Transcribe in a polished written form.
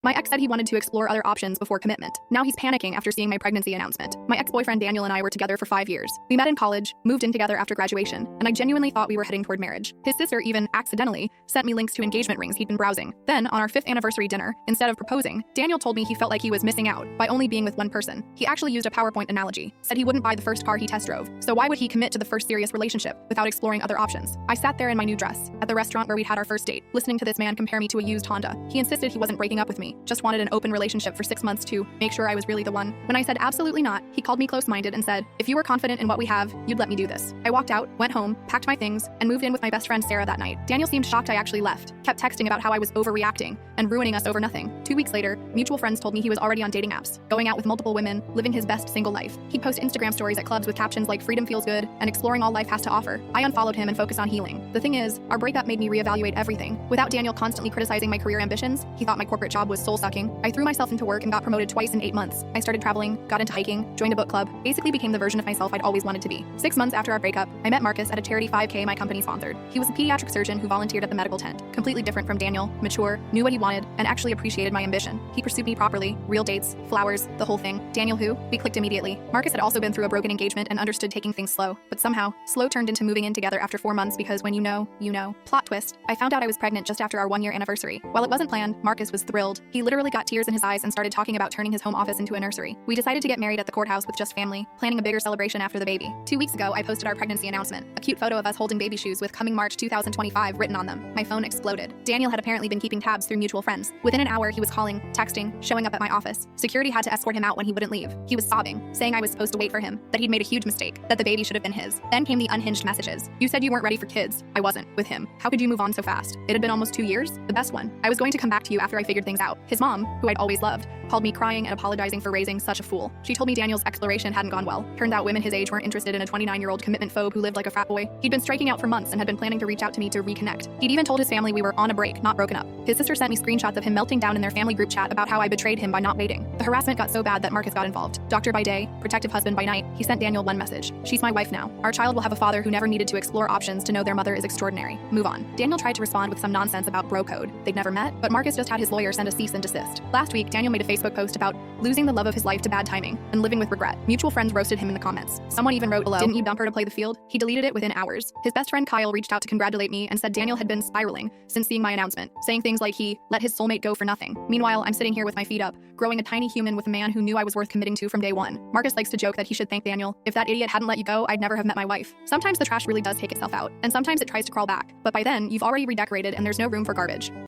My ex said he wanted to explore other options before commitment. Now he's panicking after seeing my pregnancy announcement. My ex-boyfriend Daniel and I were together for 5 years. We met in college, moved in together after graduation, and I genuinely thought we were heading toward marriage. His sister even, accidentally, sent me links to engagement rings he'd been browsing. Then, on our 5th anniversary dinner, instead of proposing, Daniel told me he felt like he was missing out by only being with one person. He actually used a PowerPoint analogy, said he wouldn't buy the first car he test drove, so why would he commit to the first serious relationship without exploring other options? I sat there in my new dress, at the restaurant where we'd had our first date, listening to this man compare me to a used Honda. He insisted he wasn't breaking up with me, just wanted an open relationship for 6 months to make sure I was really the one. When I said absolutely not, he called me close-minded and said, if you were confident in what we have, you'd let me do this. I walked out, went home, packed my things, and moved in with my best friend Sarah that night. Daniel seemed shocked I actually left, kept texting about how I was overreacting and ruining us over nothing. 2 weeks later, mutual friends told me he was already on dating apps, going out with multiple women, living his best single life. He'd post Instagram stories at clubs with captions like freedom feels good and exploring all life has to offer. I unfollowed him and focused on healing. The thing is, our breakup made me reevaluate everything. Without Daniel constantly criticizing my career ambitions, he thought my corporate job was soul-sucking. I threw myself into work and got promoted twice in 8 months. I started traveling, got into hiking, joined a book club, basically became the version of myself I'd always wanted to be. 6 months after our breakup, I met Marcus at a charity 5K my company sponsored. He was a pediatric surgeon who volunteered at the medical tent. Completely different from Daniel, mature, knew what he wanted, and actually appreciated my ambition. He pursued me properly, real dates, flowers, the whole thing. Daniel who? We clicked immediately. Marcus had also been through a broken engagement and understood taking things slow, but somehow, slow turned into moving in together after 4 months because when you know, you know. Plot twist, I found out I was pregnant just after our 1-year anniversary. While it wasn't planned, Marcus was thrilled. He literally got tears in his eyes and started talking about turning his home office into a nursery. We decided to get married at the courthouse with just family, planning a bigger celebration after the baby. 2 weeks ago, I posted our pregnancy announcement, a cute photo of us holding baby shoes with coming March 2025 written on them. My phone exploded. Daniel had apparently been keeping tabs through mutual friends. Within an hour, he was calling, texting, showing up at my office. Security had to escort him out when he wouldn't leave. He was sobbing, saying I was supposed to wait for him, that he'd made a huge mistake, that the baby should have been his. Then came the unhinged messages. You said you weren't ready for kids. I wasn't, with him. How could you move on so fast? It had been almost 2 years. The best one. I was going to come back to you after I figured things out. His mom, who I'd always loved, called me crying and apologizing for raising such a fool. She told me Daniel's exploration hadn't gone well. Turned out women his age weren't interested in a 29-year-old commitment phobe who lived like a frat boy. He'd been striking out for months and had been planning to reach out to me to reconnect. He'd even told his family we were on a break, not broken up. His sister sent me screenshots of him melting down in their family group chat about how I betrayed him by not waiting. The harassment got so bad that Marcus got involved. Doctor by day, protective husband by night, he sent Daniel one message. She's my wife now. Our child will have a father who never needed to explore options to know their mother is extraordinary. Move on. Daniel tried to respond with some nonsense about bro code. They'd never met, but Marcus just had his lawyer send a cease and desist. Last week, Daniel made a Facebook post about losing the love of his life to bad timing and living with regret. Mutual friends roasted him in the comments. Someone even wrote below, didn't you dump her to play the field? He deleted it within hours. His best friend Kyle reached out to congratulate me and said Daniel had been spiraling since seeing my announcement, saying things like he let his soulmate go for nothing. Meanwhile, I'm sitting here with my feet up, growing a tiny human with a man who knew I was worth committing to from day one. Marcus likes to joke that he should thank Daniel. If that idiot hadn't let you go, I'd never have met my wife. Sometimes the trash really does take itself out, and sometimes it tries to crawl back. But by then, you've already redecorated and there's no room for garbage.